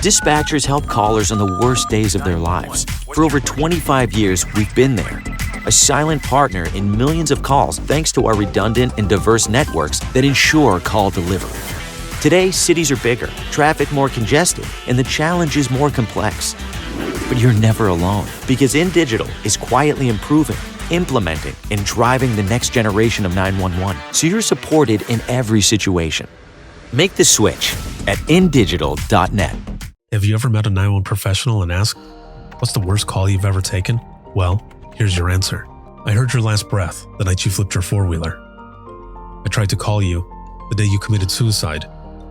Dispatchers help callers on the worst days of their lives. For over 25 years, we've been there. A silent partner in millions of calls thanks to our redundant and diverse networks that ensure call delivery. Today, cities are bigger, traffic more congested, and the challenge is more complex. But you're never alone, because InDigital is quietly improving, implementing, and driving the next generation of 911, so you're supported in every situation. Make the switch at indigital.net. Have you ever met a 911 professional and asked, what's the worst call you've ever taken? Well, here's your answer. I heard your last breath the night you flipped your four-wheeler. I tried to call you the day you committed suicide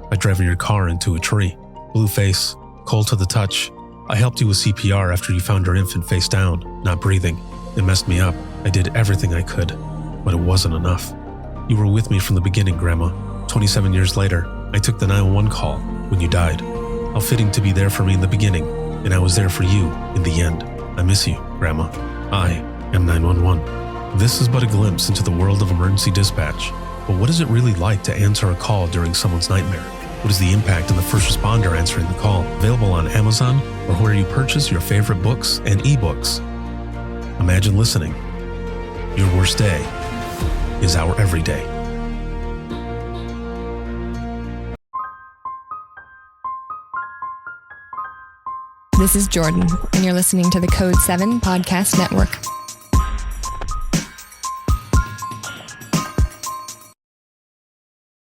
by driving your car into a tree. Blue face, cold to the touch. I helped you with CPR after you found your infant face down, not breathing. It messed me up. I did everything I could, but it wasn't enough. You were with me from the beginning, Grandma. 27 years later, I took the 911 call when you died. How fitting to be there for me in the beginning, and I was there for you in the end. I miss you, Grandma. I am 911. This is but a glimpse into the world of emergency dispatch. But what is it really like to answer a call during someone's nightmare? What is the impact on the first responder answering the call? Available on Amazon or where you purchase your favorite books and ebooks. Imagine listening. Your worst day is our everyday. This is Jordan, and you're listening to the Code 7 Podcast Network.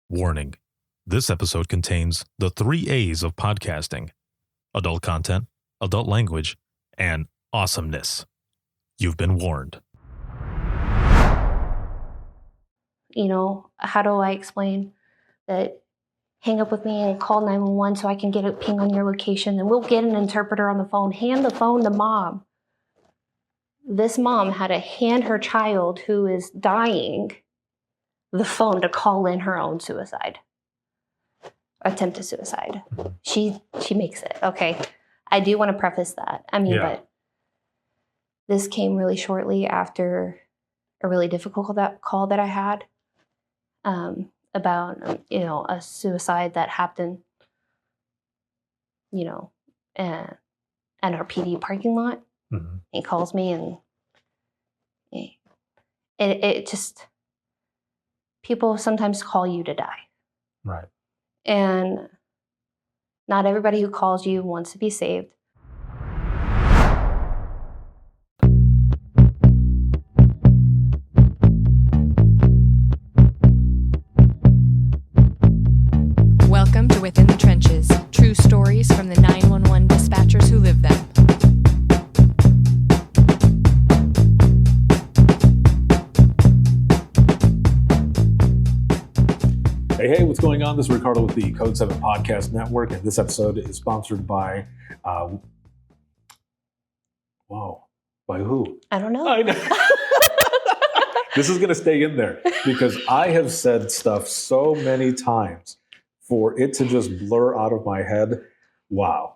Warning. This episode contains the 3 A's of podcasting: adult content, adult language, and awesomeness. You've been warned. You know, how do I explain that? Hang up with me and call 911 so I can get a ping on your location, and we'll get an interpreter on the phone. Hand the phone to mom. This mom had to hand her child who is dying the phone to call in her own suicide. Attempted suicide. She makes it. Okay. I do want to preface that. But this came really shortly after a really difficult call that I had. About, a suicide that happened, at our PD parking lot. Mm-hmm. He calls me and it just, people sometimes call you to die. Right. And not everybody who calls you wants to be saved. Welcome to Within the Trenches, true stories from the 911 dispatchers who live them. Hey, what's going on? This is Ricardo with the Code 7 Podcast Network, and this episode is sponsored by, by who? I don't know. I know. This is going to stay in there because I have said stuff so many times for it to just blur out of my head. Wow.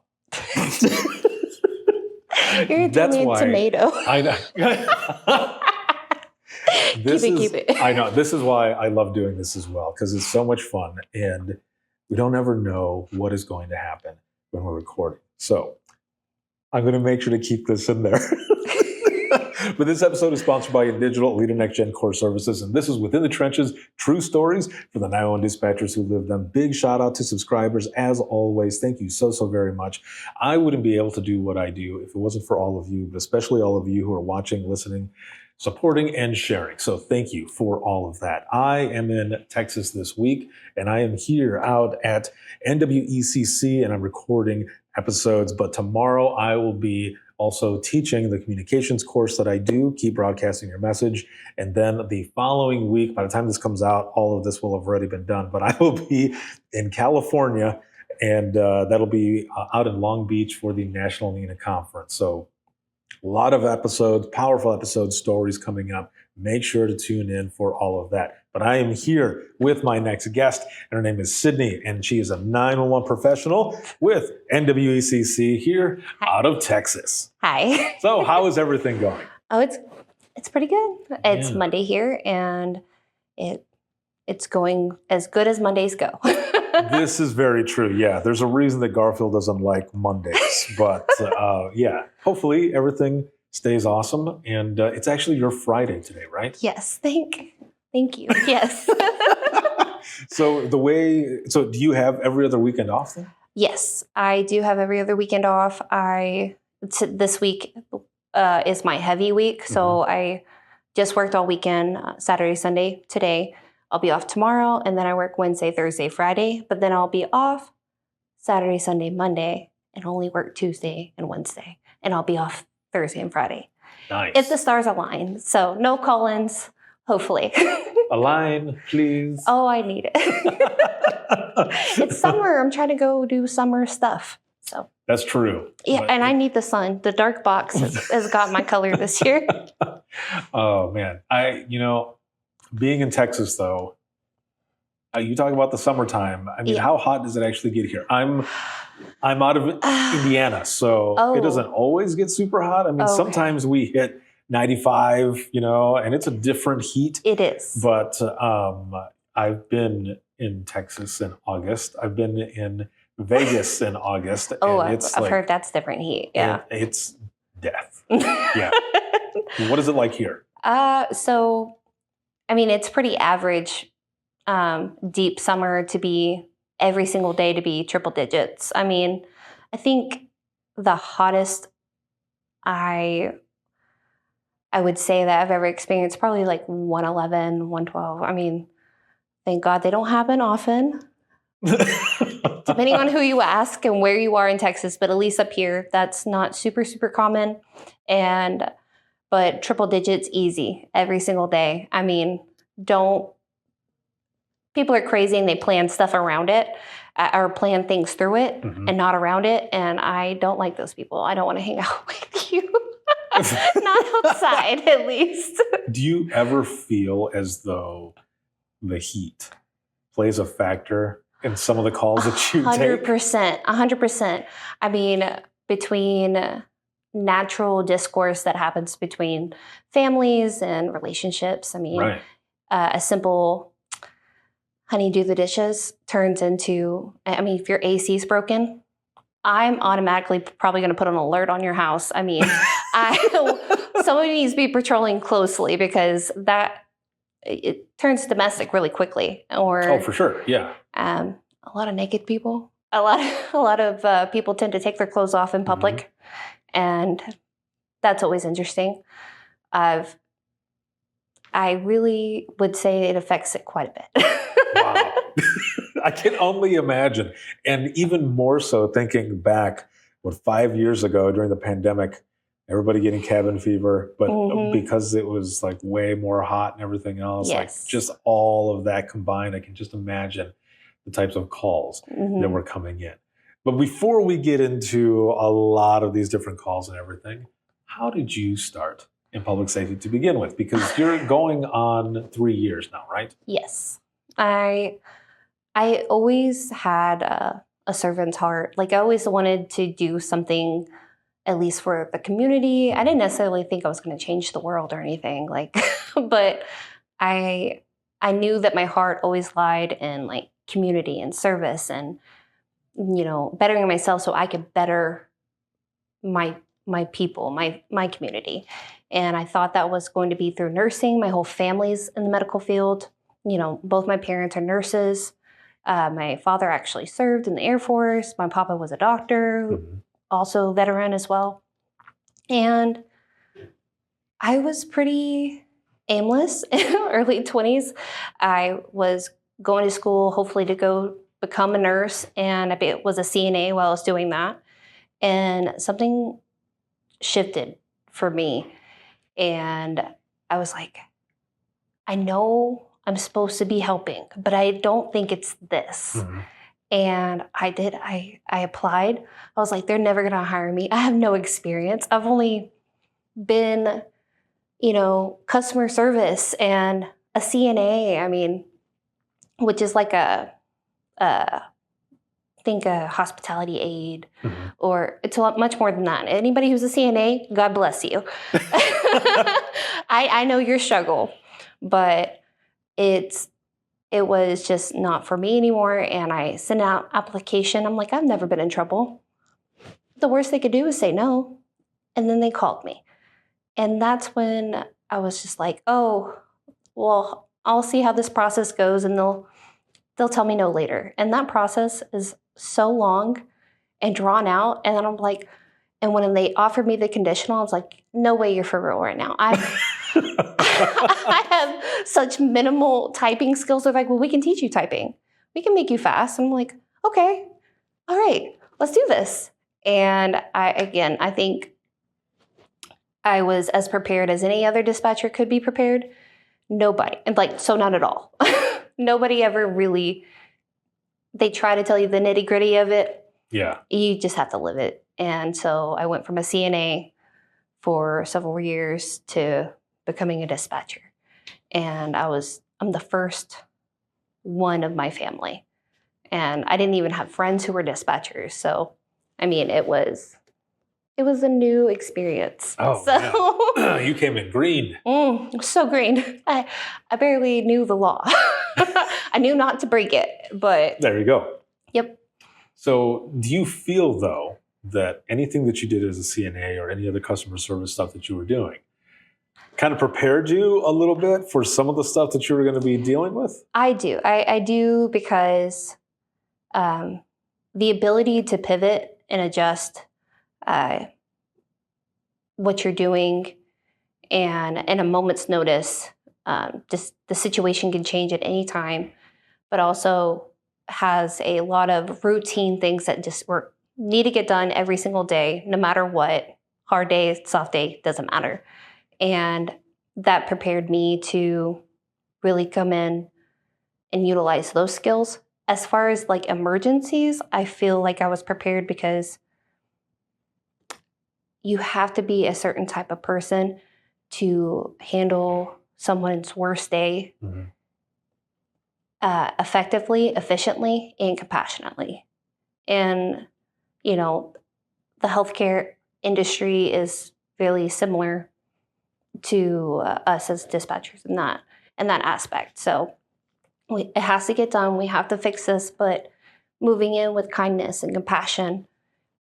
You're telling me tomato. I know. Keep it. I know. This is why I love doing this as well, because it's so much fun, and we don't ever know what is going to happen when we're recording. So I'm going to make sure to keep this in there. But this episode is sponsored by InDigital, leader next-gen core services, and this is Within the Trenches, true stories for the 911 dispatchers who live them. Big shout-out to subscribers, as always. Thank you so very much. I wouldn't be able to do what I do if it wasn't for all of you, but especially all of you who are watching, listening, supporting, and sharing. So thank you for all of that. I am in Texas this week, and I am here out at NWECC, and I'm recording episodes, but tomorrow I will be also teaching the communications course that I do, Keep Broadcasting Your Message. And then the following week, by the time this comes out, all of this will have already been done. But I will be in California, and that'll be out in Long Beach for the National NENA Conference. So a lot of episodes, powerful episodes, stories coming up. Make sure to tune in for all of that. But I am here with my next guest, and her name is Sydney, and she is a 911 professional with NWECC here out of Texas. Hi. So how is everything going? Oh, it's pretty good. It's Monday here, and it it's going as good as Mondays go. This is very true. Yeah, there's a reason that Garfield doesn't like Mondays, but yeah, hopefully everything stays awesome. And it's actually your Friday today, right? Yes, thank you. Yes. So do you have every other weekend off then? Yes, I do have every other weekend off. This week is my heavy week, so I just worked all weekend, Saturday, Sunday, today. I'll be off tomorrow, and then I work Wednesday, Thursday, Friday, but then I'll be off Saturday, Sunday, Monday, and only work Tuesday and Wednesday, and I'll be off Thursday and Friday. Nice. If the stars align. So no call-ins, hopefully. Align, please. Oh, I need it. It's summer. I'm trying to go do summer stuff. So That's true. yeah, and I need the sun. The dark box has got my color this year. Oh man, being in Texas though, you talk about the summertime. I mean, how hot does it actually get here? I'm out of Indiana, so it doesn't always get super hot. I mean, sometimes we hit 95, and it's a different heat. It is. But I've been in Texas in August. I've been in Vegas in August. Oh, and I've heard that's different heat. Yeah. It's death. Yeah. What is it like here? So, I mean, it's pretty average, deep summer to be every single day to be triple digits. I mean, I think the hottest I would say that I've ever experienced probably like 111, 112. I mean, thank God they don't happen often. Depending on who you ask and where you are in Texas, but at least up here, that's not super, super common. But triple digits, easy, every single day. I mean, people are crazy and they plan stuff around it or plan things through it and not around it. And I don't like those people. I don't want to hang out with you. Not outside, at least. Do you ever feel as though the heat plays a factor in some of the calls that you take? 100%. I mean, between natural discourse that happens between families and relationships. I mean, a simple honey, do the dishes turns into, I mean, if your AC is broken, I'm automatically probably going to put an alert on your house. I mean, somebody needs to be patrolling closely because it turns domestic really quickly. Or for sure, yeah. A lot of naked people. A lot of people tend to take their clothes off in public, and that's always interesting. I really would say it affects it quite a bit. Wow. I can only imagine. And even more so thinking back, 5 years ago during the pandemic, everybody getting cabin fever, but because it was like way more hot and everything else, like just all of that combined, I can just imagine the types of calls that were coming in. But before we get into a lot of these different calls and everything, how did you start in public safety to begin with? Because you're going on 3 years now, right? Yes. I always had a servant's heart. Like I always wanted to do something at least for the community. I didn't necessarily think I was going to change the world or anything, but I knew that my heart always lied in like community and service and, bettering myself so I could better my people, my community. And I thought that was going to be through nursing. My whole family's in the medical field. Both my parents are nurses. My father actually served in the Air Force. My papa was a doctor, also veteran as well. And I was pretty aimless in early 20s. I was going to school, hopefully to go become a nurse, and I was a CNA while I was doing that. And something shifted for me. And I was like, I know I'm supposed to be helping, but I don't think it's this. And I did. I applied. I was like, they're never going to hire me. I have no experience. I've only been, customer service and a CNA. I mean, which is like a hospitality aid, or it's a lot much more than that. Anybody who's a CNA, God bless you. I know your struggle, but it's it was just not for me anymore. And I sent out application. I'm like, I've never been in trouble. The worst they could do is say no. And then they called me. And that's when I was just like, oh, well, I'll see how this process goes, and they'll tell me no later. And that process is so long and drawn out. And then I'm like, and when they offered me the conditional, I was like, no way you're for real right now. I have such minimal typing skills. They're like, well, we can teach you typing. We can make you fast. I'm like, okay, all right, let's do this. And I think I was as prepared as any other dispatcher could be prepared. Nobody, and so not at all. Nobody ever really, they try to tell you the nitty gritty of it. Yeah. You just have to live it. And so I went from a CNA for several years to becoming a dispatcher. And I'm the first one of my family. And I didn't even have friends who were dispatchers. So, I mean, it was a new experience. Oh, so yeah. You came in green. So green. I barely knew the law. I knew not to break it, but There you go. Yep. So do you feel, though, that anything that you did as a CNA or any other customer service stuff that you were doing kind of prepared you a little bit for some of the stuff that you were going to be dealing with? I do. I do, because the ability to pivot and adjust what you're doing, and in a moment's notice, just the situation can change at any time, but also has a lot of routine things that just need to get done every single day, no matter what. Hard day, soft day, doesn't matter. And that prepared me to really come in and utilize those skills. As far as emergencies, I feel like I was prepared, because you have to be a certain type of person to handle someone's worst day effectively, efficiently, and compassionately. And, the healthcare industry is really similar to us as dispatchers in that aspect. So it has to get done. We have to fix this, but moving in with kindness and compassion,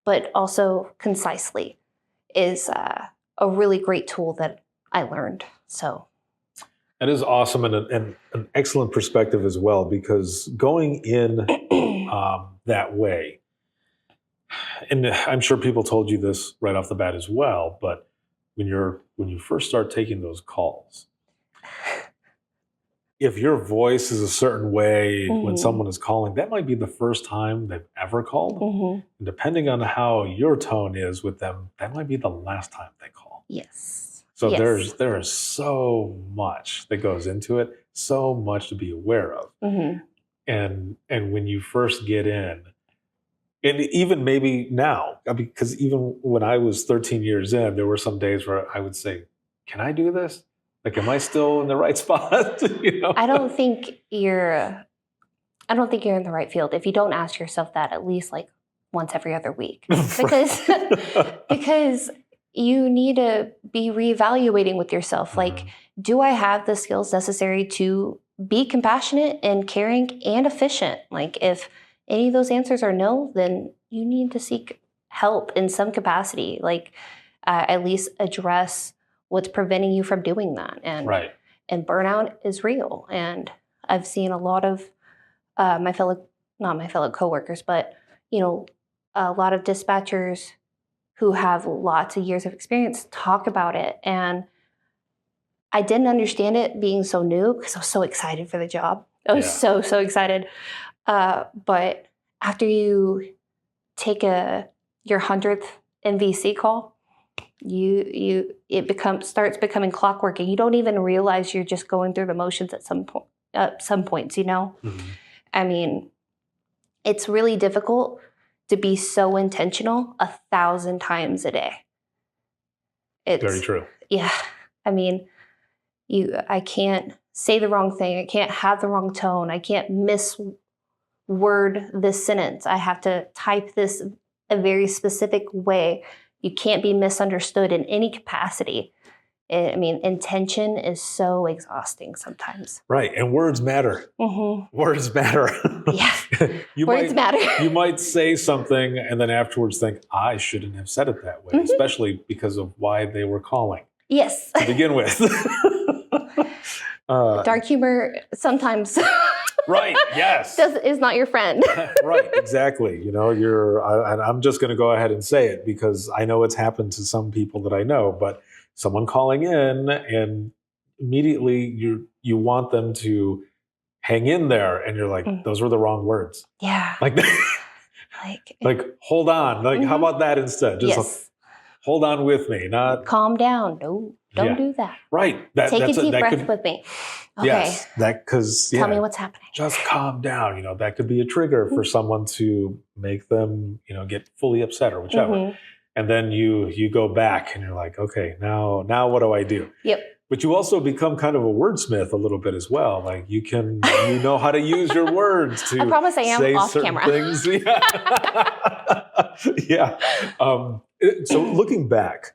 but also concisely, is a really great tool that I learned. So That is awesome, and an excellent perspective as well, because going in that way, and I'm sure people told you this right off the bat as well, but when you first start taking those calls, if your voice is a certain way when someone is calling, that might be the first time they've ever called. And depending on how your tone is with them, that might be the last time they call. yes. So Yes. there is so much that goes into it, so much to be aware of. And when you first get in, and even maybe now, because even when I was 13 years in, there were some days where I would say, can I do this? Am I still in the right spot? I don't think you're in the right field if you don't ask yourself that at least once every other week, because you need to be reevaluating with yourself. Do I have the skills necessary to be compassionate and caring and efficient? If any of those answers are no, then you need to seek help in some capacity. At least address what's preventing you from doing that. And Right. And burnout is real. And I've seen a lot of not my fellow coworkers, but a lot of dispatchers who have lots of years of experience talk about it. And I didn't understand it being so new, because I was so excited for the job. I was so excited. But after you take your 100th NVC call, it starts becoming clockwork, and you don't even realize you're just going through the motions at some points. I mean, it's really difficult to be so intentional 1,000 times a day. It's Very true. Yeah. I mean, I can't say the wrong thing. I can't have the wrong tone. I can't misword this sentence. I have to type this a very specific way. You can't be misunderstood in any capacity. I mean, intention is so exhausting sometimes. Right. And words matter. Words matter. Yeah. Words matter. You might say something and then afterwards think, I shouldn't have said it that way, especially because of why they were calling. Yes. To begin with. Dark humor sometimes right, yes. is not your friend. Right, exactly. You know, I'm just going to go ahead and say it because I know it's happened to some people that I know, but someone calling in and immediately you want them to hang in there and you're like, those were the wrong words. Yeah. Like hold on. Like, how about that instead? Just hold on with me, not calm down. No, don't do that. Right. Take a deep breath with me. Okay. Yes. Tell me what's happening. Just calm down. You know, that could be a trigger for someone to make them, you know, get fully upset or whichever. And then you go back and you're like, okay, now what do I do? Yep. But you also become kind of a wordsmith a little bit as well. Like you know how to use your words to I promise I am say off certain camera. things. Yeah. So looking back,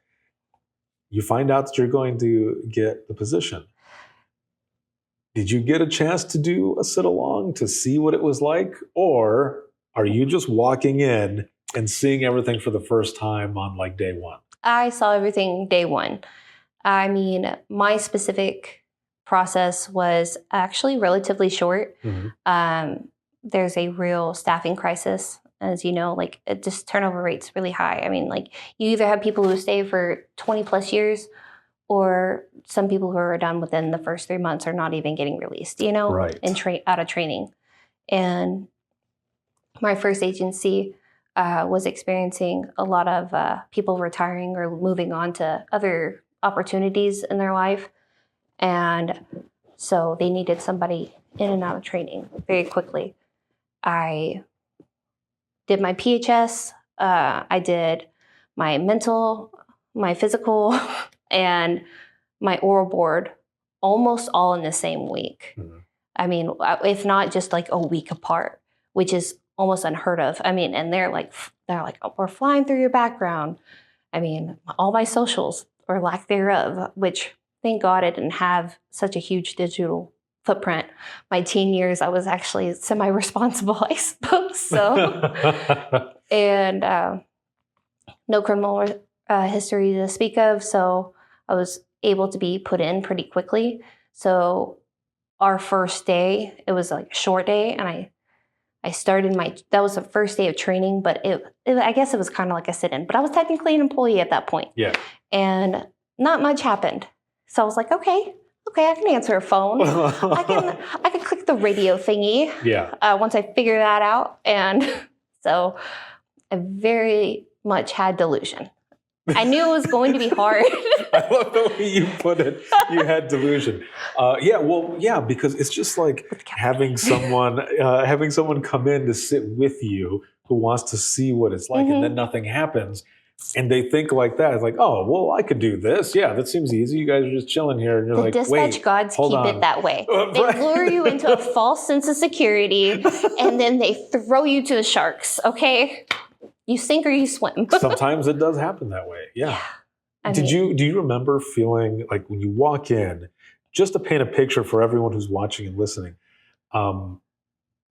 you find out that you're going to get the position. Did you get a chance to do a sit-along to see what it was like? Or are you just walking in and seeing everything for the first time on like day one? I saw everything day one. I mean, my specific process was actually relatively short. There's a real staffing crisis. As you know, like just turnover rate's really high. I mean, like you either have people who stay for 20 plus years or some people who are done within the first 3 months are not even getting released, you know, out of training. And my first agency was experiencing a lot of people retiring or moving on to other opportunities in their life. And so they needed somebody in and out of training very quickly. I did my PHS, I did my mental, my physical, and my oral board almost all in the same week. I mean, if not just like a week apart, which is almost unheard of. I mean, and they're like, oh, we're flying through your background. I mean, all my socials or lack thereof, which thank God I didn't have such a huge digital footprint. My teen years, I was actually semi-responsible, I suppose. So, and no criminal history to speak of. So I was able to be put in pretty quickly. So our first day, it was like a short day, and I started that was the first day of training, but I guess it was kind of like a sit-in, but I was technically an employee at that point. Yeah. And not much happened. So I was like, okay, I can answer a phone. I can click the radio thingy. Yeah. Once I figure that out. And so I very much had delusion. I knew it was going to be hard. I love the way you put it. You had delusion. Because it's just like having someone come in to sit with you who wants to see what it's like, and then nothing happens. And they think like that. It's like, oh, well, I could do this. Yeah, that seems easy. You guys are just chilling here. And you're the like, dispatch gods keep it that way. They lure you into a false sense of security, and then they throw you to the sharks, okay? You sink or you swim. Sometimes it does happen that way, yeah. Do you remember feeling like when you walk in, just to paint a picture for everyone who's watching and listening,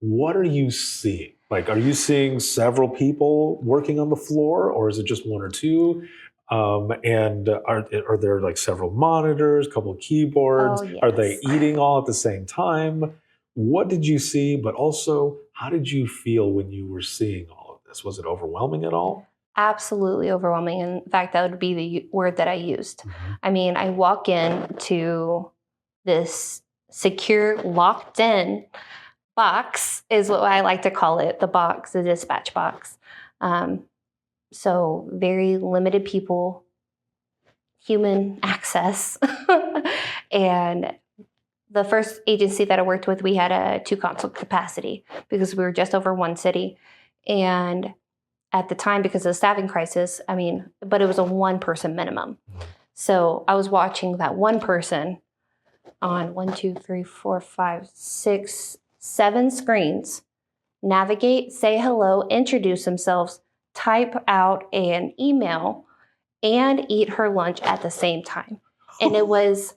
what are you seeing? Like, are you seeing several people working on the floor, or is it just one or two? And are there like several monitors, a couple of keyboards? Oh, yes. Are they eating all at the same time? What did you see? But also, how did you feel when you were seeing all of this? Was it overwhelming at all? Absolutely overwhelming. In fact, that would be the word that I used. I mean, I walk into this secure, locked in box is what I like to call it, the box, the dispatch box. So very limited people, human access. And the first agency that I worked with, we had a 2 console capacity because we were just over one city. And at the time, because of the staffing crisis, but it was a 1-person minimum. So I was watching that one person on 1, 2, 3, 4, 5, 6, 7 screens, navigate, say hello, introduce themselves, type out an email, and eat her lunch at the same time. And I was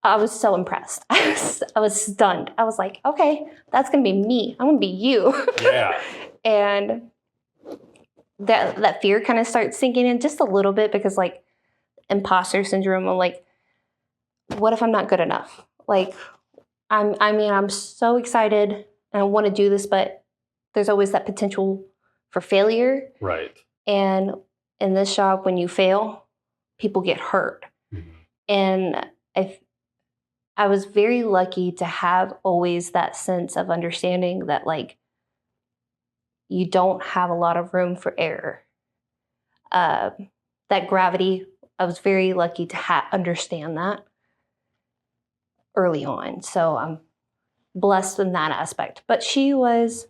so impressed. I was stunned. I was like, okay, that's going to be me. I'm going to be you. Yeah. And that fear kind of starts sinking in just a little bit because like imposter syndrome. I'm like, what if I'm not good enough? Like, I'm so excited and I want to do this, but there's always that potential for failure. Right. And in this job, when you fail, people get hurt. Mm-hmm. And I was very lucky to have always that sense of understanding that like you don't have a lot of room for error. That gravity, I was very lucky to understand that early on. So I'm blessed in that aspect. But she was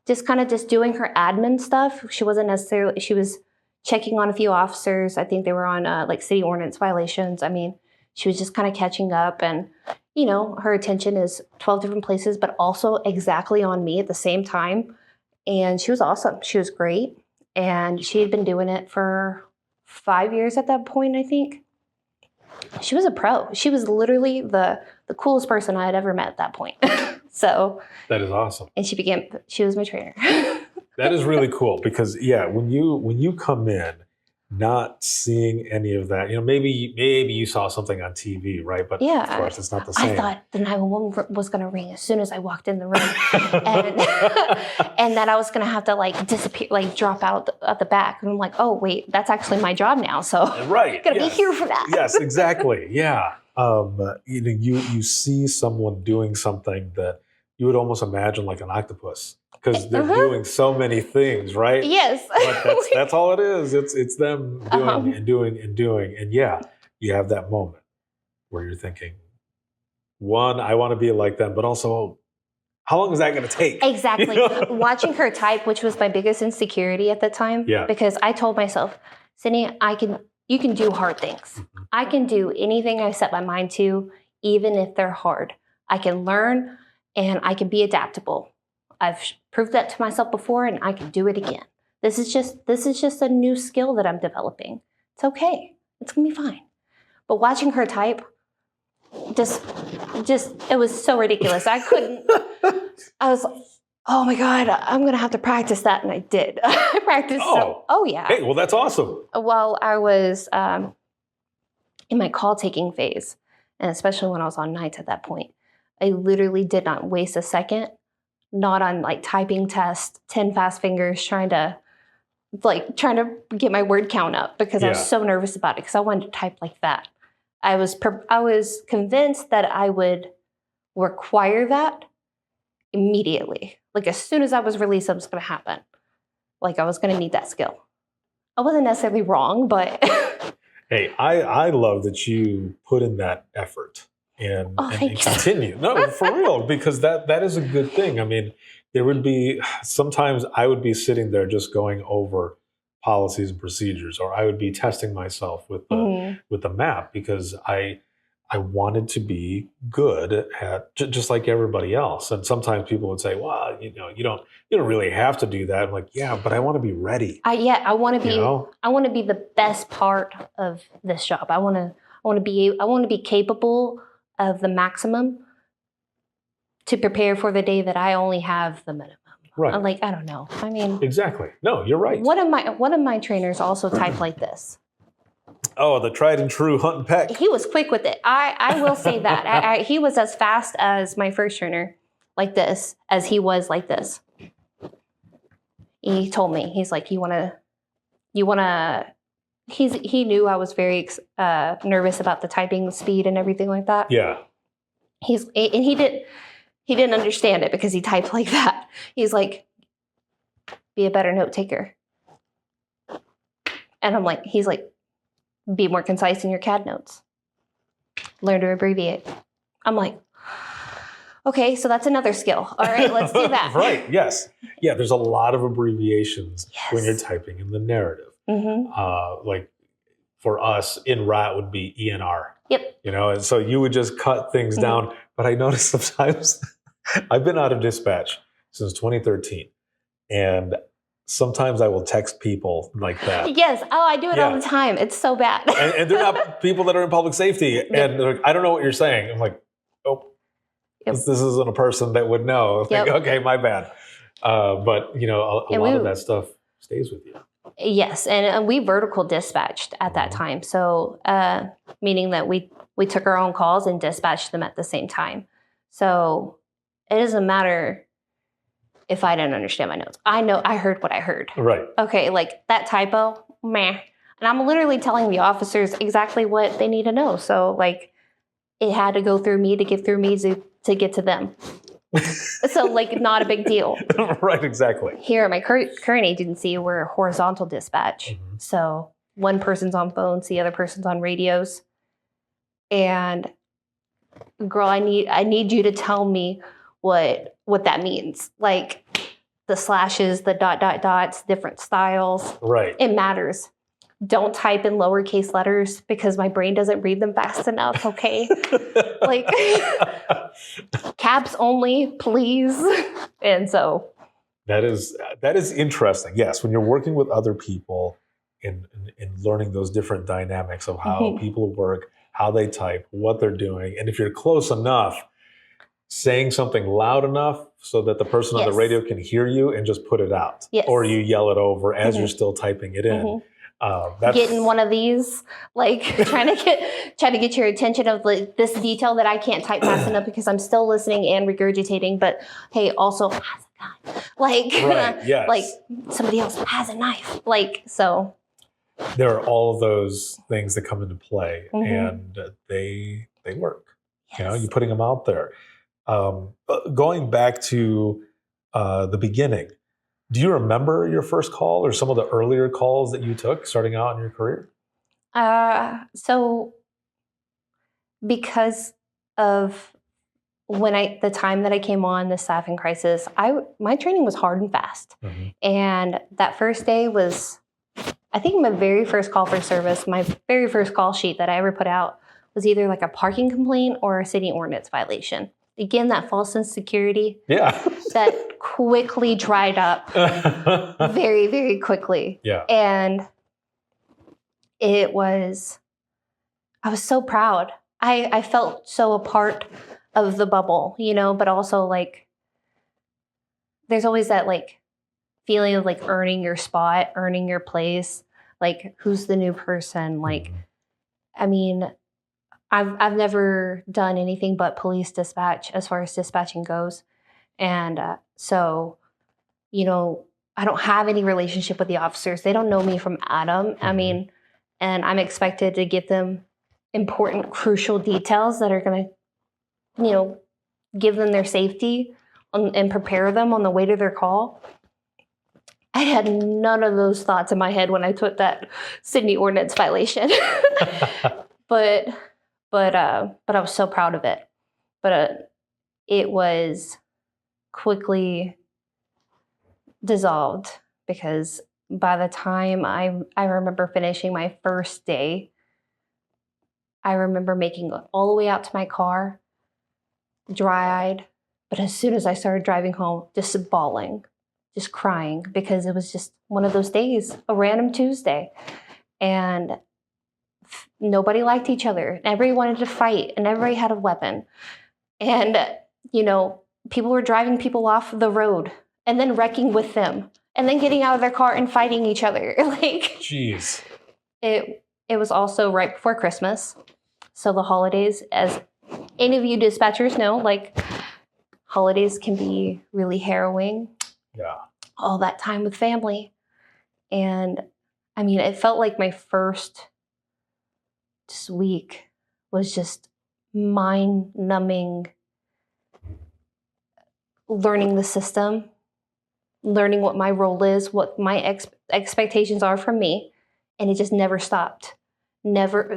just kind of just doing her admin stuff. She wasn't necessarily, she was checking on a few officers. I think they were on like city ordinance violations. I mean, she was just kind of catching up and, you know, her attention is 12 different places, but also exactly on me at the same time. And she was awesome. She was great. And she had been doing it for 5 years at that point, I think. She was a pro. She was literally the coolest person I had ever met at that point. So that is awesome. And she was my trainer. That is really cool because when you come in not seeing any of that, you know, maybe you saw something on TV, right? But of course it's not the same. I thought the 911 was going to ring as soon as I walked in the room, and that I was going to have to like disappear, like drop out at the back. And I'm like, oh wait, that's actually my job now. So right, I'm going to be here for that. Yes, exactly. Yeah. You know, you see someone doing something that you would almost imagine like an octopus. Because they're doing so many things, right? Yes. But that's all it is. It's them doing and doing and doing. And yeah, you have that moment where you're thinking, one, I want to be like them, but also, how long is that going to take? Exactly. You know? Watching her type, which was my biggest insecurity at the time. Yeah. Because I told myself, Sydney, you can do hard things. Mm-hmm. I can do anything I set my mind to, even if they're hard. I can learn and I can be adaptable. I've proved that to myself before and I can do it again. This is just a new skill that I'm developing. It's okay. It's going to be fine. But watching her type, just it was so ridiculous. I was like, oh my God, I'm going to have to practice that. And I did. I practiced. Oh yeah. Hey, well, that's awesome. While I was in my call taking phase, and especially when I was on nights at that point, I literally did not waste a second. Not on like typing test, 10 fast fingers, trying to get my word count up because I was so nervous about it because I wanted to type like that. I was convinced that I would require that immediately. Like as soon as I was released, it was going to happen. Like I was going to need that skill. I wasn't necessarily wrong, but hey, I love that you put in that effort. And continue. No, for real, because that is a good thing. I mean, there would be sometimes I would be sitting there just going over policies and procedures, or I would be testing myself with the map because I wanted to be good at just like everybody else. And sometimes people would say, "Well, you know, you don't really have to do that." I'm like, "Yeah, but I want to be ready." I want to be the best part of this job. I want to be capable of the maximum to prepare for the day that I only have the minimum. Right. I'm like, I don't know. I mean, exactly. No, you're right. One of my trainers also typed like this. Oh, the tried and true hunt and peck. He was quick with it. I will say that. He was as fast as my first trainer like this as he was like this. He told me, he's like, you want to, he knew I was very nervous about the typing speed and everything like that. Yeah. He didn't understand it because he typed like that. He's like, be a better note taker. And he's like, be more concise in your CAD notes. Learn to abbreviate. I'm like, okay, so that's another skill. All right, let's do that. Right, yes. Yeah, there's a lot of abbreviations when you're typing in the narrative. Mm-hmm. Like for us in RAT would be ENR. Yep. You know, and so you would just cut things down. But I noticed sometimes I've been out of dispatch since 2013. And sometimes I will text people like that. Yes. Oh, I do it all Yeah. the time. It's so bad. And they're not people that are in public safety. And they're like, I don't know what you're saying. I'm like, oh, Yep. this isn't a person that would know. Like, Yep. okay, my bad. But, a lot of that stuff stays with you. Yes, and we vertical dispatched at that time. So meaning that we took our own calls and dispatched them at the same time. So it doesn't matter if I didn't understand my notes. I know I heard what I heard. Right. Okay, like that typo, meh. And I'm literally telling the officers exactly what they need to know. So like it had to go through me to get through me to get to them. So like not a big deal. Right, exactly. Here at my current agency, we're horizontal dispatch. Mm-hmm. So one person's on phones, the other person's on radios. And girl, I need you to tell me what that means. Like the slashes, the dots, different styles. Right. It matters. Don't type in lowercase letters because my brain doesn't read them fast enough, okay? Like caps only, please. And so that is interesting. Yes, when you're working with other people in learning those different dynamics of how people work, how they type, what they're doing, and if you're close enough, saying something loud enough so that the person on the radio can hear you and just put it out, or you yell it over as you're still typing it in. Getting one of these, like trying to get your attention of like this detail that I can't type fast enough because I'm still listening and regurgitating. But hey, also has a gun. Like, right, yes. Like somebody else has a knife. Like so. There are all of those things that come into play, and they work. Yes. You're putting them out there. Going back to the beginning. Do you remember your first call or some of the earlier calls that you took starting out in your career? So because of the time that I came on the staffing crisis, my training was hard and fast. And that first day was, I think my very first call for service, my very first call sheet that I ever put out was either like a parking complaint or a city ordinance violation. Again, that false sense of security. Yeah. That quickly dried up very, very quickly. Yeah. And I was so proud. I felt so a part of the bubble, but also like there's always that like feeling of like earning your spot, earning your place, like who's the new person? Like, I mean, I've never done anything but police dispatch as far as dispatching goes. And so, I don't have any relationship with the officers. They don't know me from Adam. I mean, and I'm expected to give them important, crucial details that are going to, give them their safety and prepare them on the way to their call. I had none of those thoughts in my head when I took that Sydney ordinance violation. But I was so proud of it. But it was quickly dissolved because by the time I remember finishing my first day, I remember making it all the way out to my car, dry-eyed. But as soon as I started driving home, just bawling, just crying because it was just one of those days, a random Tuesday. And nobody liked each other. Everybody wanted to fight and everybody had a weapon. And, people were driving people off the road and then wrecking with them and then getting out of their car and fighting each other. Like, jeez. It was also right before Christmas. So the holidays, as any of you dispatchers know, like holidays can be really harrowing. Yeah. All that time with family. And I mean, it felt like my first week was just mind-numbing, learning the system, learning what my role is, what my expectations are from me, and it just never stopped.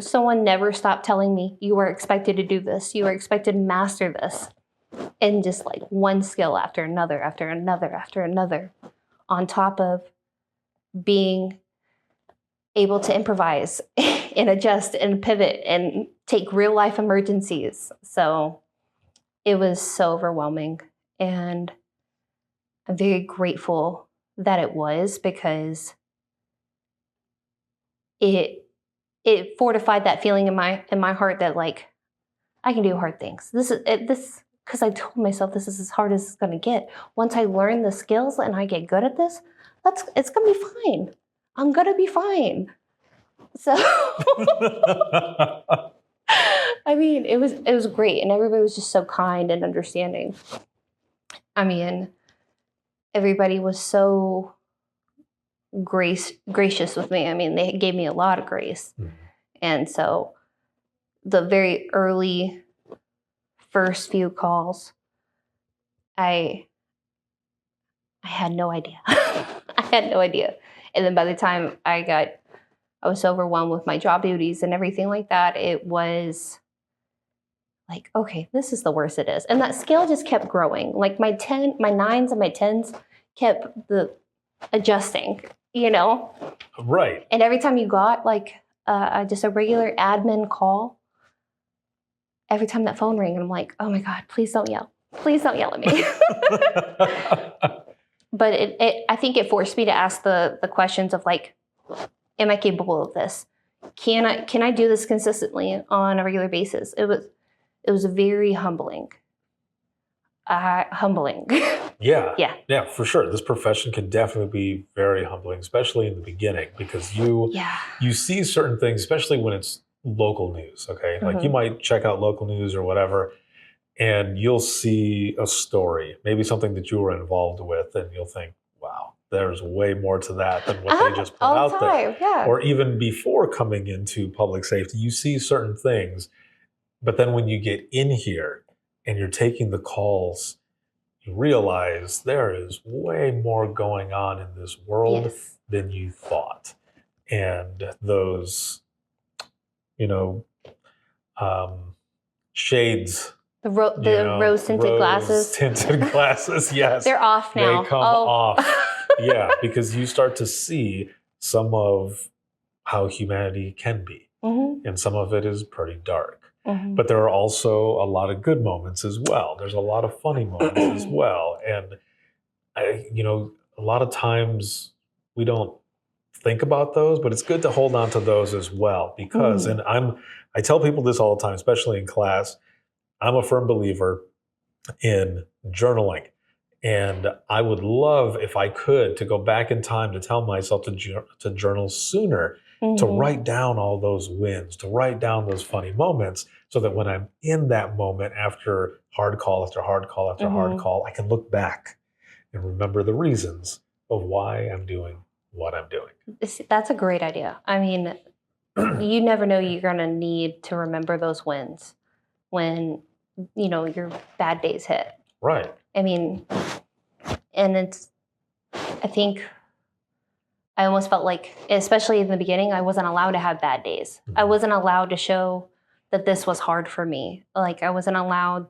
Someone never stopped telling me, you are expected to do this, you are expected to master this, and just like one skill after another, after another, after another, on top of being able to improvise and adjust and pivot and take real life emergencies. So it was so overwhelming. And I'm very grateful that it was, because it fortified that feeling in my heart that like I can do hard things. This because I told myself this is as hard as it's going to get. Once I learn the skills and I get good at this, it's going to be fine. I'm going to be fine. So I mean, it was great, and everybody was just so kind and understanding. I mean, everybody was so gracious with me. I mean, they gave me a lot of grace. Mm-hmm. And so the very early first few calls, I had no idea. I had no idea. And then by the time I was so overwhelmed with my job duties and everything like that, it was like, okay, this is the worst it is. And that scale just kept growing. Like my 9s and my 10s kept adjusting, you know? Right. And every time you got like just a regular admin call, every time that phone rang, I'm like, oh my God, please don't yell. Please don't yell at me. But I think it forced me to ask the questions of like, am I capable of this? Can I do this consistently on a regular basis? It was very humbling. Humbling. Yeah, for sure. This profession can definitely be very humbling, especially in the beginning, because you see certain things, especially when it's local news. Okay, like you might check out local news or whatever, and you'll see a story, maybe something that you were involved with, and you'll think, wow, there's way more to that than what they just put out there. Yeah. Or even before coming into public safety, you see certain things, but then when you get in here and you're taking the calls, you realize there is way more going on in this world than you thought. And those, shades. The rose-tinted glasses. Rose-tinted glasses, yes. They're off now. They come off. Yeah, because you start to see some of how humanity can be. Mm-hmm. And some of it is pretty dark. Mm-hmm. But there are also a lot of good moments as well. There's a lot of funny moments as well. And, a lot of times we don't think about those, but it's good to hold on to those as well. Because, and I tell people this all the time, especially in class, I'm a firm believer in journaling. And I would love, if I could, to go back in time to tell myself to journal sooner, to write down all those wins, to write down those funny moments, so that when I'm in that moment after hard call after hard call after hard call, I can look back and remember the reasons of why I'm doing what I'm doing. That's a great idea. I mean, you never know you're going to need to remember those wins when, your bad days hit. Right. I mean, and I think I almost felt like, especially in the beginning, I wasn't allowed to have bad days. I wasn't allowed to show that this was hard for me. Like I wasn't allowed,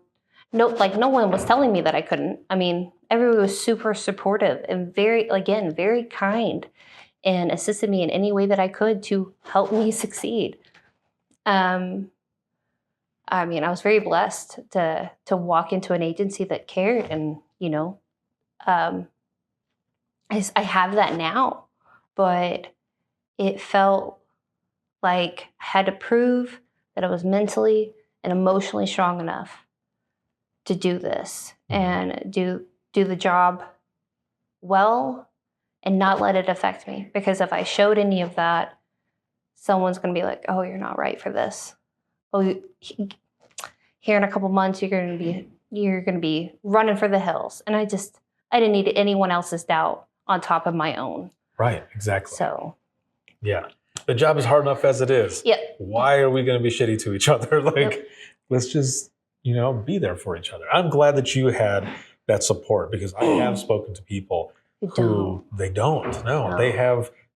no one was telling me that I couldn't. I mean, everyone was super supportive and very kind, and assisted me in any way that I could to help me succeed. I mean, I was very blessed to walk into an agency that cared, and I have that now, but it felt like I had to prove that I was mentally and emotionally strong enough to do this and do the job well and not let it affect me. Because if I showed any of that, someone's going to be like, oh, you're not right for this. Oh, here in a couple months, you're going to be running for the hills. And I didn't need anyone else's doubt on top of my own. Right, exactly. So, yeah. The job is hard enough as it is. Yep. Why are we going to be shitty to each other? Let's just, be there for each other. I'm glad that you had that support, because I have spoken to people who they don't. No,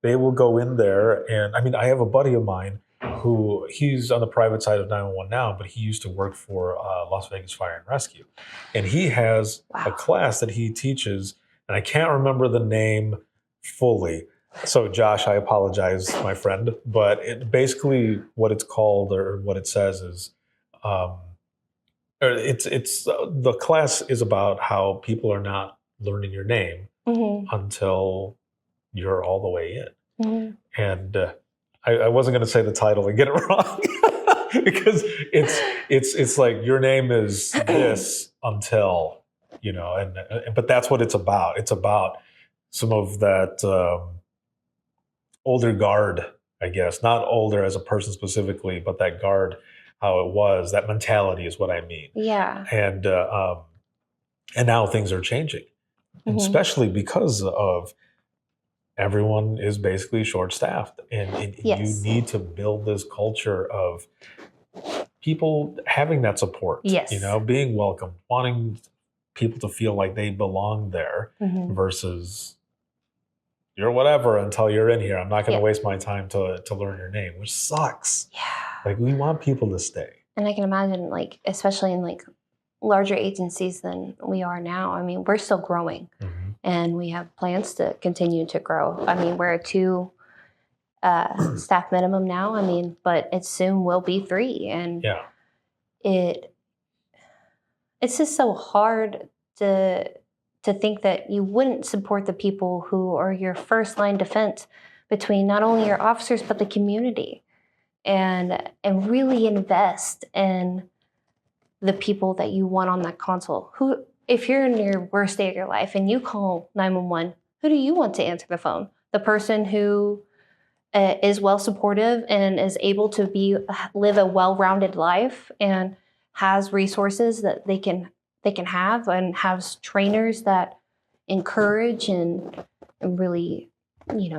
they will go in there. And I mean, I have a buddy of mine who he's on the private side of 911 now, but he used to work for Las Vegas Fire and Rescue. And he has a class that he teaches, and I can't remember the name fully. So Josh, I apologize, my friend, but basically what it's called, or what it says is, the class is about how people are not learning your name, until you're all the way in. Mm-hmm. And I wasn't going to say the title and get it wrong because it's like your name is this until, but that's what it's about. It's about some of that older guard, I guess, not older as a person specifically, but that guard, how it was, that mentality is what I mean. Yeah. And now things are changing, especially because of everyone is basically short-staffed, and Yes. you need to build this culture of people having that support. Yes. Being welcome, wanting people to feel like they belong there, versus you're whatever until you're in here. I'm not going to waste my time to learn your name, which sucks. Yeah. Like, we want people to stay. And I can imagine, like, especially in like larger agencies than we are now. I mean, we're still growing, and we have plans to continue to grow. I mean, we're at 2 staff minimum now. I mean, but it soon will be 3, and it's just so hard to think that you wouldn't support the people who are your first line defense between not only your officers but the community, and really invest in the people that you want on that console. Who, if you're in your worst day of your life and you call 911, who do you want to answer the phone? The person who is well supportive and is able to live a well-rounded life and has resources that they can have, and has trainers that encourage and really,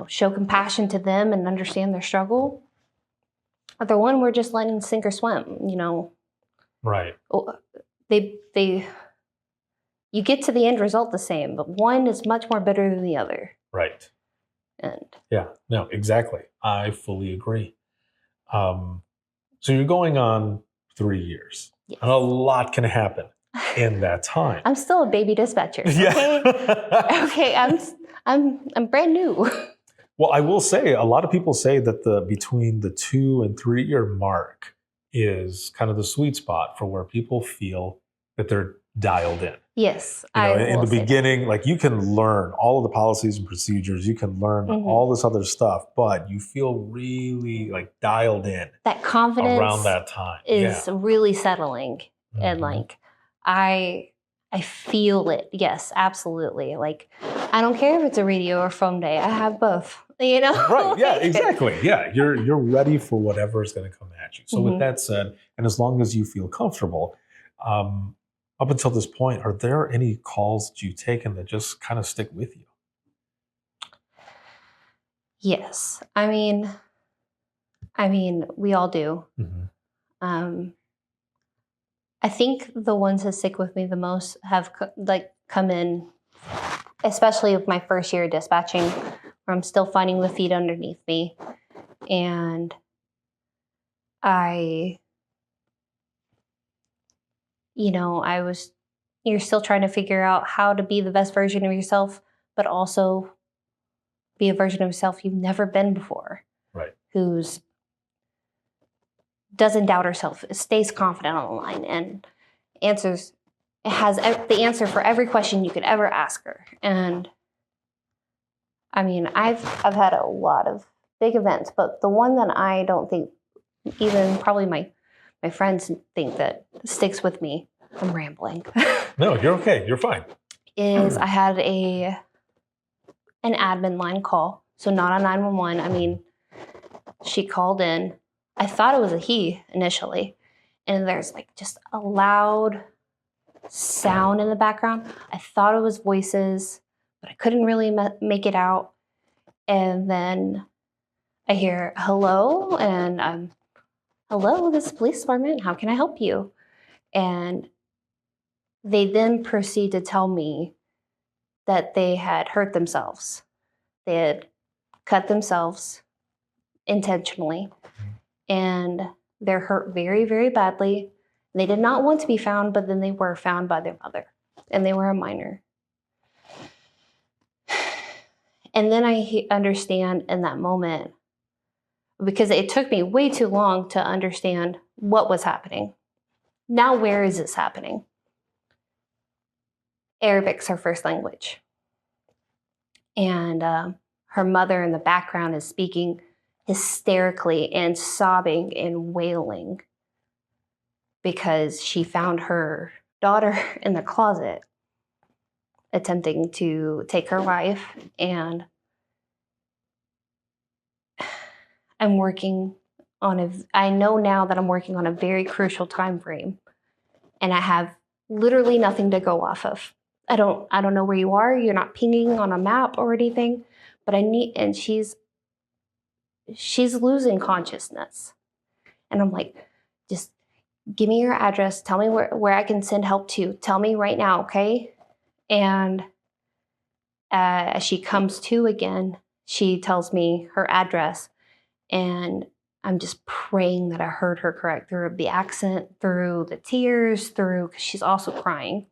show compassion to them and understand their struggle. Or the one we're just letting sink or swim, Right. You get to the end result the same, but one is much more bitter than the other. Right. And yeah, no, exactly. I fully agree. So you're going on 3 years, and a lot can happen in that time. I'm still a baby dispatcher. Okay. Yeah. Okay. I'm brand new. Well, I will say, a lot of people say that between the 2 and 3 year mark is kind of the sweet spot for where people feel that they're dialed in. Yes. In the beginning, like, you can learn all of the policies and procedures, you can learn all this other stuff, but you feel really like dialed in. That confidence around that time is really settling. And like, I feel it. Yes, absolutely. Like, I don't care if it's a radio or phone day. I have both. Right. Yeah, exactly. Yeah. You're ready for whatever is going to come at you. So with that said, and as long as you feel comfortable, up until this point, are there any calls that you've taken that just kind of stick with you? Yes. I mean, we all do. I think the ones that stick with me the most have come in, especially with my first year of dispatching, where I'm still finding the feet underneath me. And you're still trying to figure out how to be the best version of yourself, but also be a version of yourself you've never been before. Right. Doesn't doubt herself, stays confident on the line, and has the answer for every question you could ever ask her. And I mean, I've had a lot of big events, but the one that I don't think even probably my friends think that sticks with me, I'm rambling. No, you're okay. You're fine. Is I had an admin line call, so not a 911. I mean, she called in. I thought it was a he initially, and there's like just a loud sound in the background. I thought it was voices, but I couldn't really make it out. And then I hear, hello, and I'm, hello, this is the police department. How can I help you? And they then proceed to tell me that they had hurt themselves. They had cut themselves intentionally, and they're hurt very, very badly. They did not want to be found, but then they were found by their mother, and they were a minor. And then I understand in that moment, because it took me way too long to understand what was happening. Now, where is this happening? Arabic's our first language. And her mother in the background is speaking hysterically and sobbing and wailing because she found her daughter in the closet attempting to take her life. And I know now that I'm working on a very crucial time frame, and I have literally nothing to go off of. I don't know where you are. You're not pinging on a map or anything, but and she's losing consciousness. And I'm like, just give me your address. Tell me where I can send help to. Tell me right now, okay? And as she comes to again, she tells me her address, and I'm just praying that I heard her correct through the accent, through the tears, because she's also crying.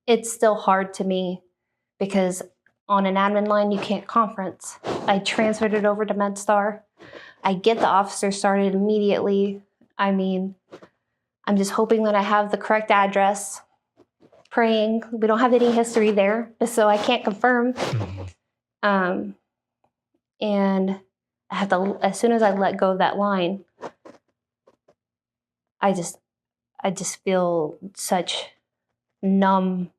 It's still hard to me because on an admin line, you can't conference. I transferred it over to MedStar. I get the officer started immediately. I mean, I'm just hoping that I have the correct address, praying. We don't have any history there, so I can't confirm. And I have to, as soon as I let go of that line, I just feel such numbness,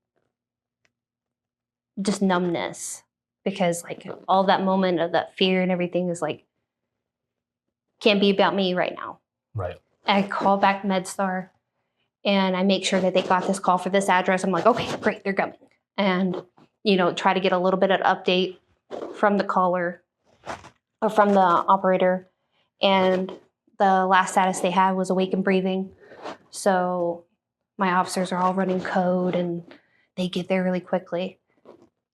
because like all that moment of that fear and everything is like, can't be about me right now. Right. I call back MedStar and I make sure that they got this call for this address. I'm like, okay, great, they're coming. And, try to get a little bit of update from the caller or from the operator. And the last status they had was awake and breathing. So my officers are all running code and they get there really quickly.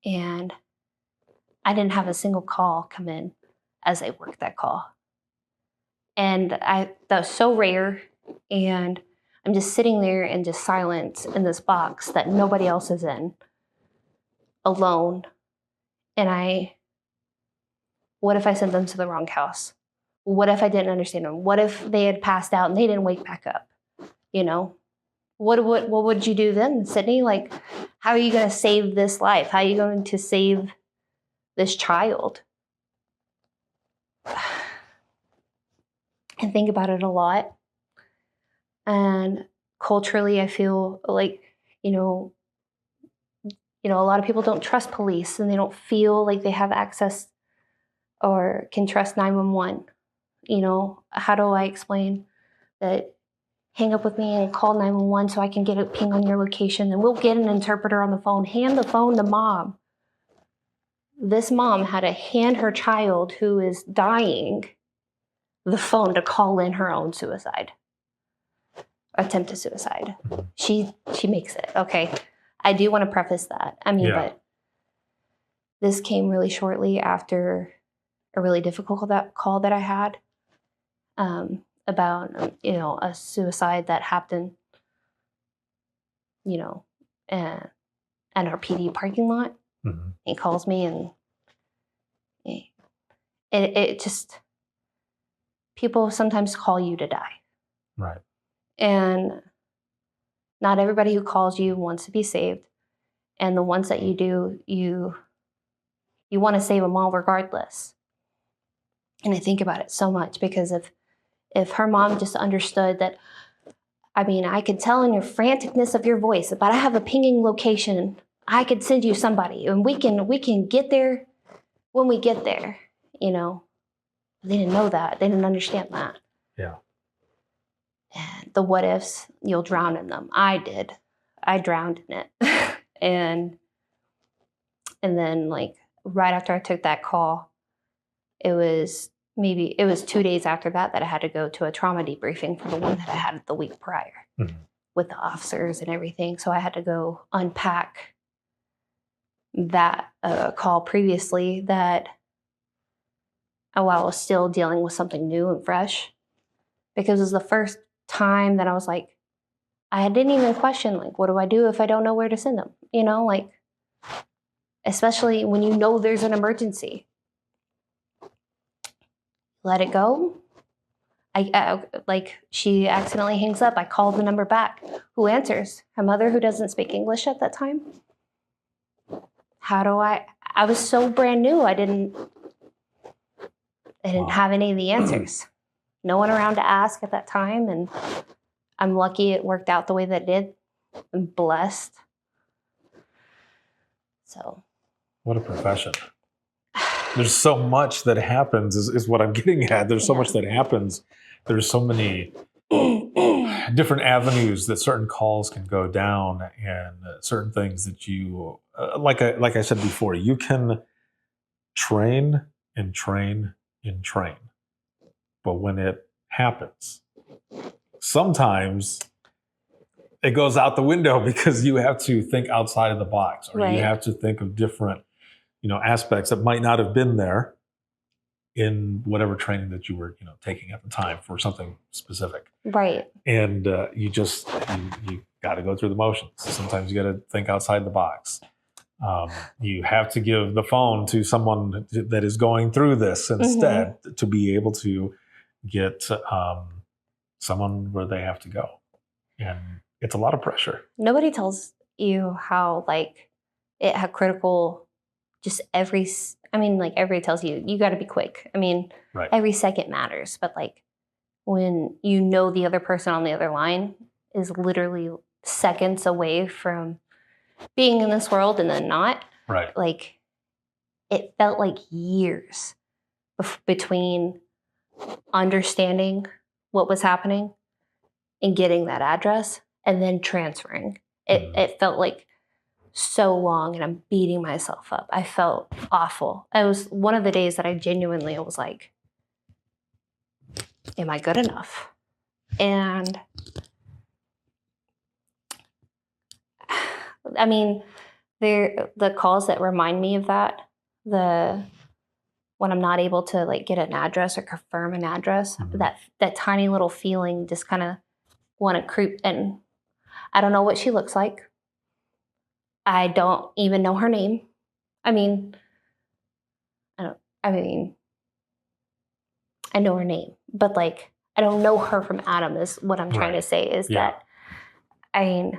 And I didn't have a single call come in as I worked that call. And that was so rare. And I'm just sitting there in just silence in this box that nobody else is in, alone. And what if I sent them to the wrong house? What if I didn't understand them? What if they had passed out and they didn't wake back up? What would you do then, Sydney? Like, how are you going to save this life? How are you going to save this child? And think about it a lot. And culturally, I feel like, a lot of people don't trust police and they don't feel like they have access or can trust 911. How do I explain that? Hang up with me and call 911 so I can get a ping on your location, and we'll get an interpreter on the phone. Hand the phone to mom. This mom had to hand her child who is dying the phone to call in her own attempted suicide. She makes it, okay? I do want to preface that. But this came really shortly after a really difficult call that I had about, a suicide that happened, at our PD parking lot. Mm-hmm. He calls me and it just, people sometimes call you to die. Right. And not everybody who calls you wants to be saved. And the ones that you do, you want to save them all regardless. And I think about it so much because if her mom just understood that, I could tell in your franticness of your voice, but I have a pinging location. I could send you somebody and we can get there when we get there, They didn't know that. They didn't understand that. Yeah. And the what ifs, you'll drown in them. I did. I drowned in it. and then like right after I took that call, it was 2 days after that I had to go to a trauma debriefing for the one that I had the week prior with the officers and everything. So I had to go unpack that call previously that while I was still dealing with something new and fresh, because it was the first time that I was like, I didn't even question, like, what do I do if I don't know where to send them? Especially when there's an emergency. Let it go. She accidentally hangs up. I call the number back. Who answers? Her mother, who doesn't speak English at that time. I was so brand new. I didn't have any of the answers. No one around to ask at that time. And I'm lucky it worked out the way that it did. I'm blessed. So. What a profession. There's so much that happens is what I'm getting at. There's so much that happens. There's so many different avenues that certain calls can go down, and certain things that you, like I said before, you can train and train and train. But when it happens, sometimes it goes out the window because you have to think outside of the box, or you have to think of different, aspects that might not have been there in whatever training that you were, taking at the time for something specific. Right. And you got to go through the motions. Sometimes you got to think outside the box. You have to give the phone to someone that is going through this instead to be able to get someone where they have to go. And it's a lot of pressure. Nobody tells you how it had critical, just everybody tells you got to be quick. Every second matters, but when the other person on the other line is literally seconds away from being in this world and then not, right? It felt like years between understanding what was happening and getting that address and then transferring. It felt like so long, and I'm beating myself up. I felt awful. It was one of the days that I genuinely was like, am I good enough? And the calls that remind me of that, when I'm not able to get an address or confirm an address, that tiny little feeling just kind of want to creep in. I don't know what she looks like. I don't even know her name. I know her name, but I don't know her from Adam is what I'm trying to say is that, I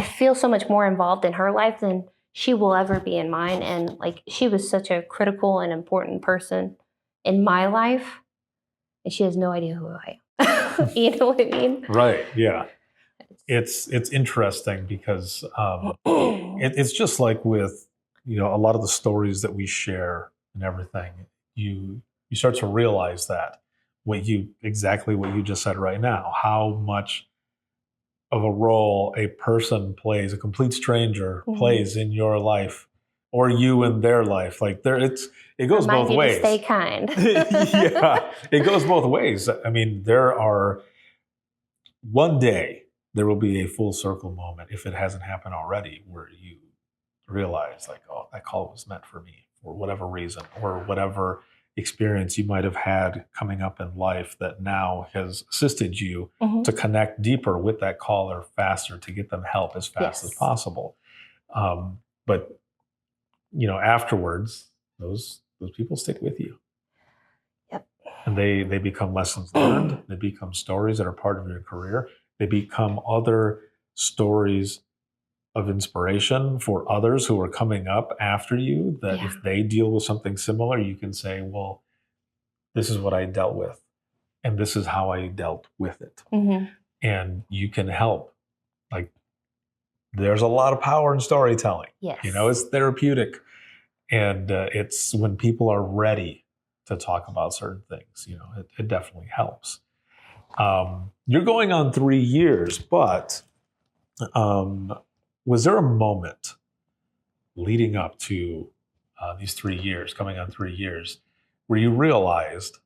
feel so much more involved in her life than she will ever be in mine. And she was such a critical and important person in my life, and she has no idea who I am. You know what I mean? Right. Yeah. It's interesting because it's just like with a lot of the stories that we share and everything. You start to realize that exactly what you just said right now, how much of a role a person plays, a complete stranger plays in your life, or you in their life. It goes both ways. Stay kind. Yeah, it goes both ways. One day there will be a full circle moment, if it hasn't happened already, where you realize oh, that call was meant for me for whatever reason, or whatever experience you might have had coming up in life that now has assisted you to connect deeper with that caller faster, to get them help as fast as possible. But afterwards, those people stick with you. Yep. And they become lessons learned. They become stories that are part of your career. They become other stories of inspiration for others who are coming up after you, that if they deal with something similar, you can say, well, this is what I dealt with, and this is how I dealt with it. And you can help. There's a lot of power in storytelling. Yes. It's therapeutic. And it's when people are ready to talk about certain things, it definitely helps. You're going on 3 years, but was there a moment leading up to these 3 years, coming on 3 years, where you realized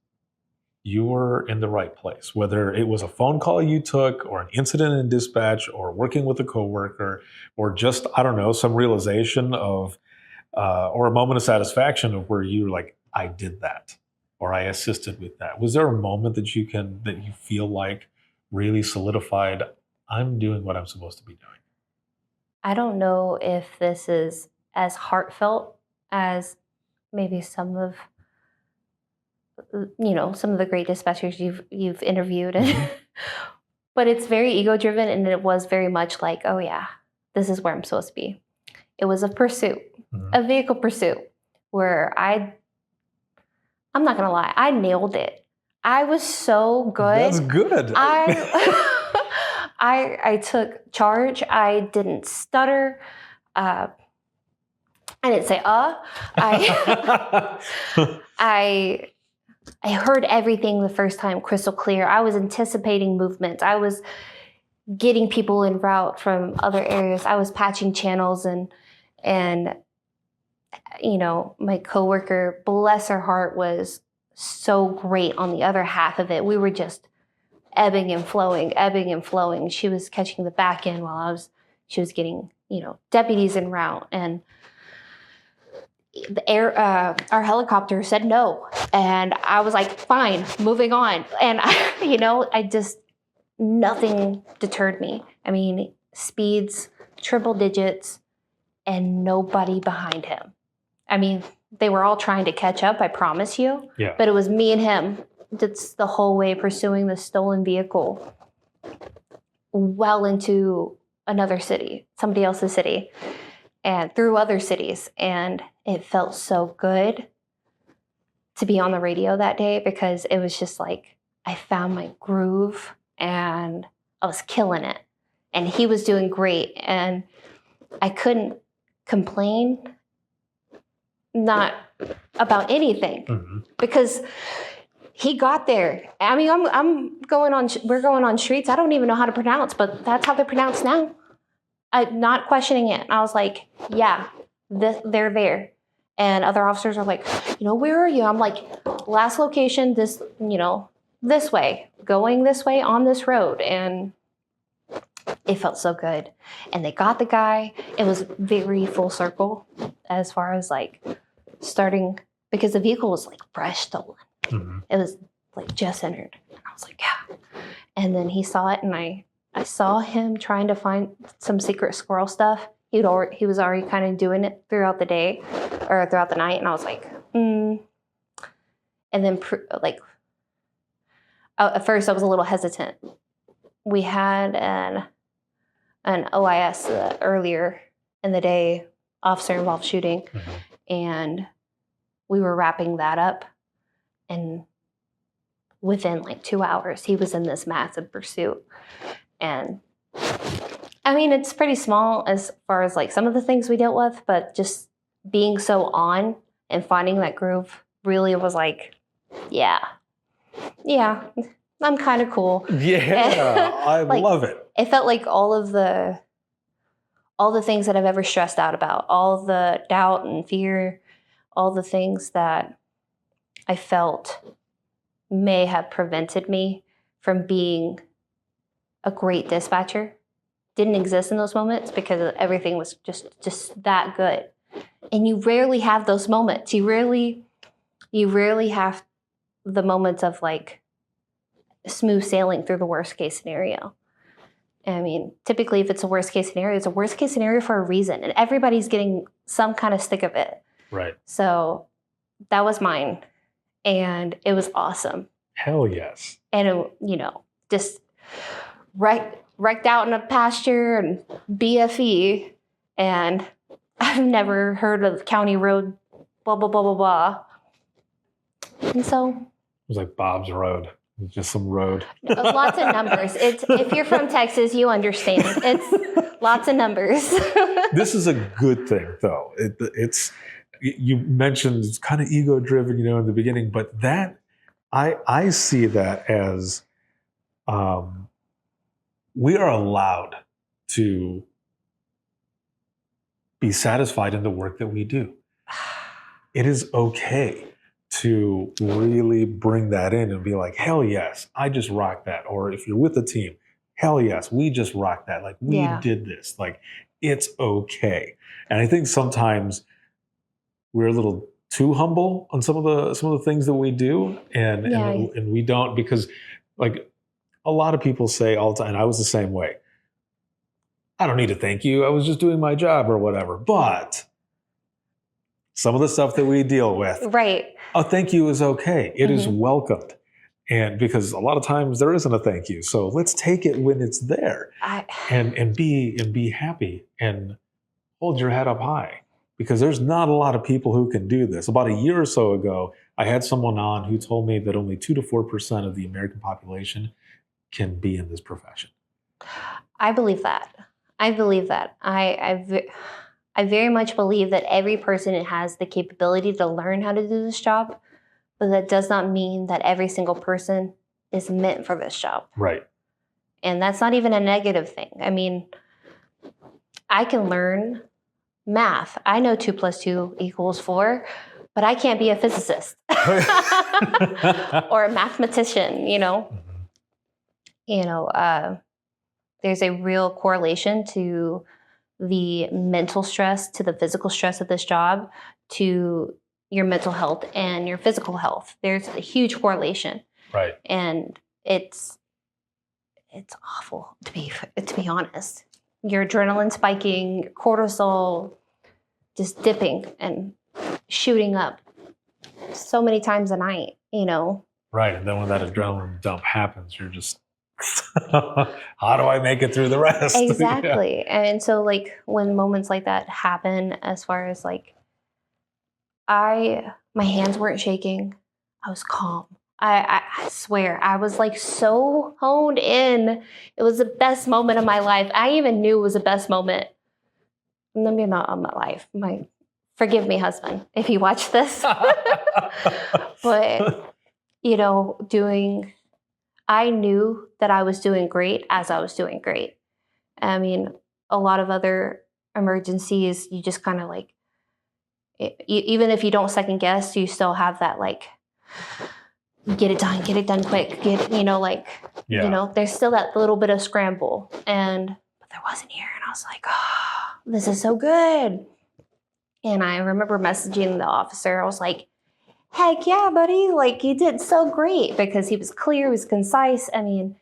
you were in the right place, whether it was a phone call you took, or an incident in dispatch, or working with a coworker, or just, I don't know, some realization of, or a moment of satisfaction of where you were like, I did that, or I assisted with that? Was there a moment that you feel like really solidified, I'm doing what I'm supposed to be doing? I don't know if this is as heartfelt as maybe some of the great dispatchers you've interviewed, but it's very ego driven, and it was very much like, oh yeah, this is where I'm supposed to be. It was a pursuit, Mhm. a vehicle pursuit, where I'm not going to lie, I nailed it. I was so good. That's good. I took charge. I didn't stutter. I didn't say I heard everything the first time crystal clear. I was anticipating movement. I was getting people en route from other areas. I was patching channels and my coworker, bless her heart, was so great on the other half of it. We were just ebbing and flowing. She was catching the back end while she was getting, deputies en route. And our helicopter said no. And I was like, fine, moving on. And nothing deterred me. I mean, speeds, triple digits, and nobody behind him. I mean, they were all trying to catch up, I promise you. Yeah. But it was me and him that's the whole way pursuing the stolen vehicle well into another city, somebody else's city, and through other cities. And it felt so good to be on the radio that day, because it was just like I found my groove and I was killing it. And he was doing great. And I couldn't complain, not about anything, Mhm. because he got there. I mean, we're going on streets I don't even know how to pronounce, but that's how they're pronounced now. I'm not questioning it. I was like, yeah, they're there. And other officers are like, where are you? I'm like, last location, this way, going this way on this road. And it felt so good. And they got the guy. It was very full circle as far as like starting, because the vehicle was like fresh stolen. Mhm. It was like just entered. I was like, yeah. And then he saw it, and I saw him trying to find some secret squirrel stuff. He was already kind of doing it throughout the day or throughout the night. And I was like, And then at first I was a little hesitant. We had an OIS earlier in the day, officer involved shooting. Mhm. And we were wrapping that up. And within like 2 hours, he was in this massive pursuit. And I mean, it's pretty small as far as like some of the things we dealt with, but just being so on and finding that groove really was like, yeah, I'm kind of cool. Yeah, I Like, love it. It felt like all the things that I've ever stressed out about, all the doubt and fear, all the things that I felt may have prevented me from being a great dispatcher didn't exist in those moments, because everything was just that good. And you rarely have those moments. You rarely have the moments of like smooth sailing through the worst case scenario. I mean, typically if it's a worst case scenario, it's a worst case scenario for a reason, and everybody's getting some kind of stick of it. Right. So that was mine, and it was awesome. Hell yes. And it, just wrecked out in a pasture and BFE, and I've never heard of county road, blah, blah, blah, blah, blah. And so... It was like Bob's Road. It's just some road. Lots of numbers. If you're from Texas, you understand. It's lots of numbers. This is a good thing, though. You mentioned it's kind of ego-driven, in the beginning, but that I see that as we are allowed to be satisfied in the work that we do. It is okay to really bring that in and be like, hell yes, I just rocked that. Or if you're with the team, hell yes, we just rocked that. Like, we did this. Like, it's okay. And I think sometimes we're a little too humble on some of the things that we do, and we don't, because like a lot of people say all the time, and I was the same way, I don't need to thank you, I was just doing my job or whatever. But some of the stuff that we deal with, right, a thank you is okay. It is welcomed. And because a lot of times there isn't a thank you. So let's take it when it's there and be happy and hold your head up high, because there's not a lot of people who can do this. About a year or so ago, I had someone on who told me that only 2 to 4% of the American population can be in this profession. I believe that. I believe that. I very much believe that every person has the capability to learn how to do this job, but that does not mean that every single person is meant for this job. Right. And that's not even a negative thing. I mean, I can learn math. I know 2 + 2 = 4, but I can't be a physicist or a mathematician, there's a real correlation to the mental stress, to the physical stress of this job, to your mental health and your physical health. There's a huge correlation. Right. And it's awful, to be honest. Your adrenaline spiking, your cortisol just dipping and shooting up so many times a night, Right. And then when that adrenaline dump happens, you're just, how do I make it through the rest? Exactly. Yeah. And so when moments like that happen, as far as my hands weren't shaking, I was calm. I swear, I was so honed in. It was the best moment of my life. I even knew it was the best moment. Maybe not of my life. Forgive me, husband, if you watch this. But, I knew that I was doing great as I was doing great. I mean, a lot of other emergencies, you just kind of even if you don't second guess, you still have that get it done quick, there's still that little bit of scramble. But there wasn't here. And I was like, oh, this is so good. And I remember messaging the officer. I was like, heck yeah, buddy. You did so great, because he was clear, he was concise. I mean,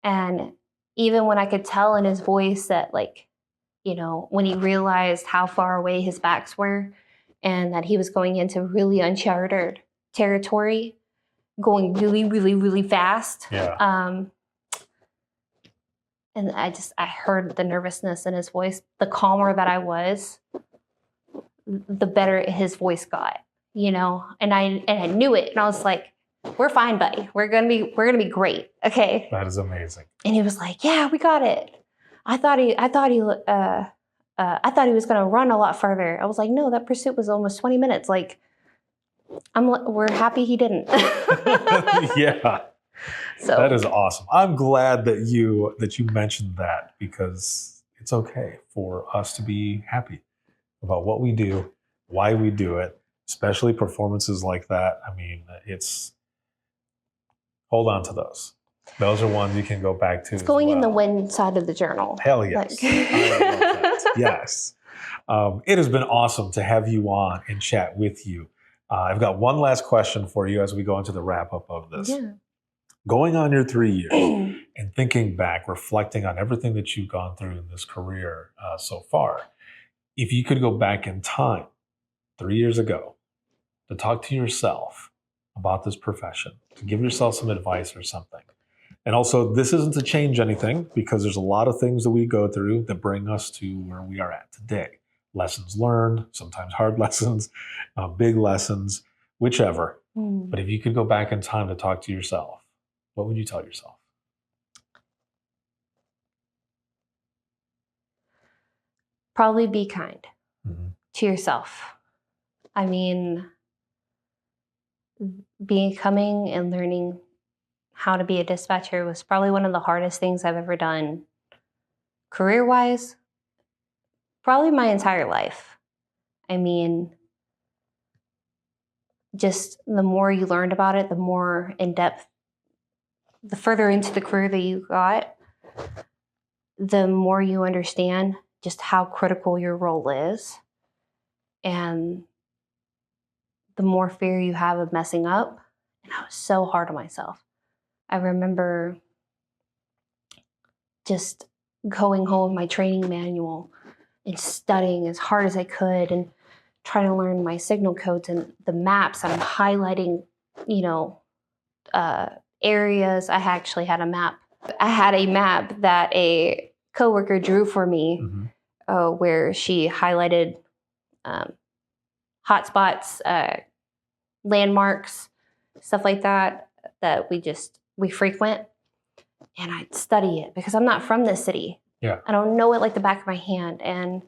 and even when I could tell in his voice that when he realized how far away his backs were and that he was going into really uncharted territory, going really, really, really fast. Yeah. And I heard the nervousness in his voice. The calmer that I was, the better his voice got, and I knew it. And I was like, we're fine, buddy. We're going to be great. Okay. That is amazing. And he was like, yeah, we got it. I thought he was going to run a lot further. I was like, no, that pursuit was almost 20 minutes. We're happy he didn't. Yeah. So that is awesome. I'm glad that you mentioned that, because it's okay for us to be happy about what we do, why we do it, especially performances like that. I mean, hold on to those. Those are ones you can go back to. It's going in the win side of the journal. Hell yes. I love that. Yes. It has been awesome to have you on and chat with you. I've got one last question for you as we go into the wrap up of this. Yeah. Going on your 3 years and thinking back, reflecting on everything that you've gone through in this career so far, if you could go back in time 3 years ago to talk to yourself about this profession, to give yourself some advice or something. And also, this isn't to change anything, because there's a lot of things that we go through that bring us to where we are at today. Lessons learned, sometimes hard lessons, big lessons, whichever. But if you could go back in time to talk to yourself, what would you tell yourself? Probably be kind to yourself. I mean, becoming and learning how to be a dispatcher was probably one of the hardest things I've ever done career-wise, probably my entire life. I mean, just the more you learned about it, the more in-depth, the further into the career that you got, the more you understand just how critical your role is, and the more fear you have of messing up. And I was so hard on myself. I remember just going home with my training manual and studying as hard as I could and trying to learn my signal codes and the maps. And I'm highlighting, areas. I actually had a map. I had a map that a coworker drew for me, where she highlighted hotspots, landmarks, stuff like that we frequent. And I'd study it because I'm not from this city. Yeah. I don't know it like the back of my hand. And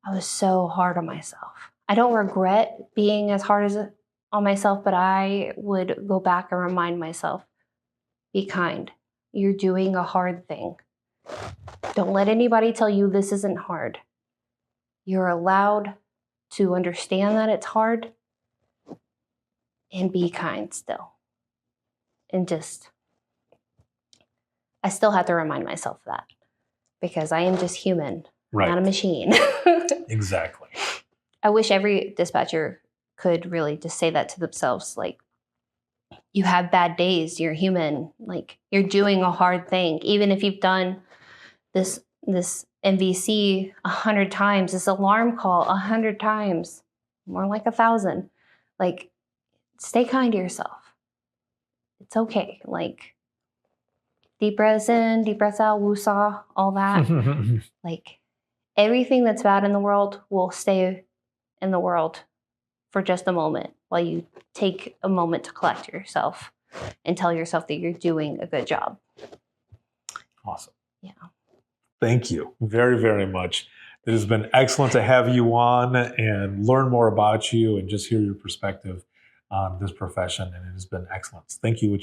I was so hard on myself. I don't regret being as hard on myself, but I would go back and remind myself, be kind. You're doing a hard thing. Don't let anybody tell you this isn't hard. You're allowed to understand that it's hard and be kind still. And I still have to remind myself of that because I am just human, not a machine. Exactly. I wish every dispatcher could really just say that to themselves. Like, you have bad days, you're human. Like, you're doing a hard thing. Even if you've done this NVC 100 times, this alarm call 100 times, more like 1,000. Like, stay kind to yourself. It's okay. Like, deep breaths in, deep breaths out, woosah, all that. Like, everything that's bad in the world will stay in the world for just a moment while you take a moment to collect yourself and tell yourself that you're doing a good job. Awesome. Yeah. Thank you very, very much. It has been excellent to have you on and learn more about you and just hear your perspective on this profession. And it has been excellent. Thank you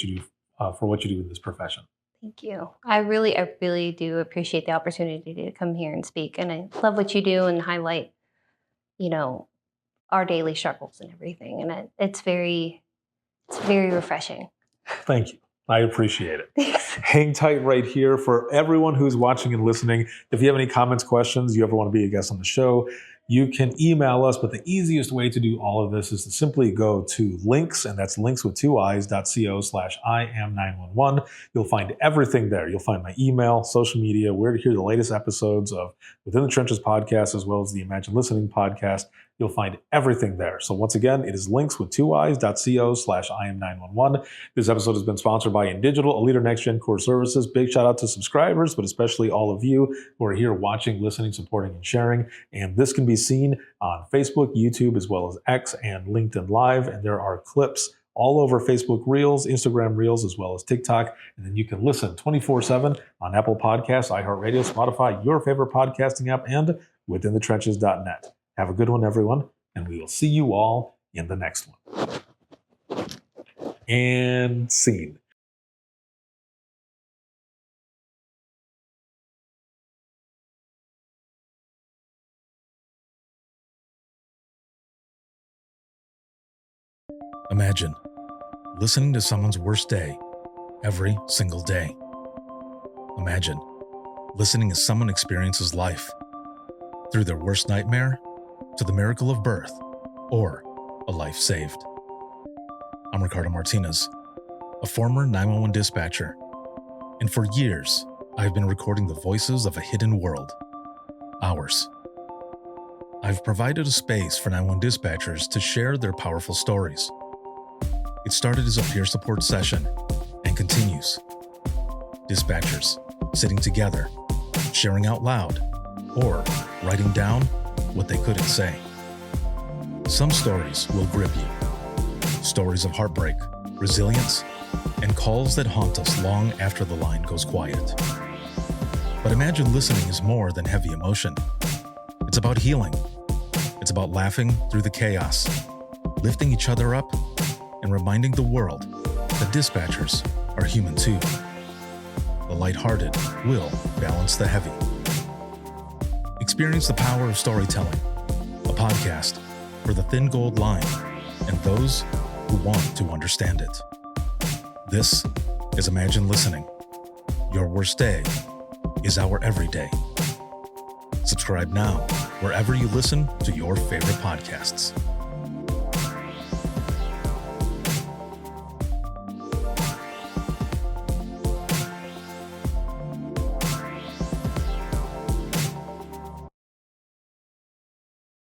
for what you do in this profession. Thank you. I really do appreciate the opportunity to come here and speak. And I love what you do and highlight, our daily struggles and everything. And it's very refreshing. Thank you. I appreciate it. Hang tight right here for everyone who's watching and listening. If you have any comments, questions, you ever want to be a guest on the show, you can email us, but the easiest way to do all of this is to simply go to links, and that's links.co/IAM911. You'll find everything there. You'll find my email, social media, where to hear the latest episodes of Within the Trenches podcast, as well as the Imagine Listening podcast. You'll find everything there. So once again, it is links.co/IAM911. This episode has been sponsored by InDigital, a leader Next Gen Core Services. Big shout out to subscribers, but especially all of you who are here watching, listening, supporting, and sharing. And this can be seen on Facebook, YouTube, as well as X and LinkedIn Live. And there are clips all over Facebook Reels, Instagram Reels, as well as TikTok. And then you can listen 24/7 on Apple Podcasts, iHeartRadio, Spotify, your favorite podcasting app, and withinthetrenches.net. Have a good one, everyone, and we will see you all in the next one. And scene. Imagine listening to someone's worst day every single day. Imagine listening as someone experiences life through their worst nightmare to the miracle of birth or a life saved. I'm Ricardo Martinez, a former 911 dispatcher, and for years, I've been recording the voices of a hidden world, ours. I've provided a space for 911 dispatchers to share their powerful stories. It started as a peer support session and continues. Dispatchers sitting together, sharing out loud, or writing down what they couldn't say. Some stories will grip you. Stories of heartbreak, resilience, and calls that haunt us long after the line goes quiet. But Imagine Listening is more than heavy emotion. It's about healing. It's about laughing through the chaos, lifting each other up, and reminding the world that dispatchers are human too. The lighthearted will balance the heavy. Experience the power of storytelling, a podcast for the thin gold line and those who want to understand it. This is Imagine Listening. Your worst day is our everyday. Subscribe now wherever you listen to your favorite podcasts.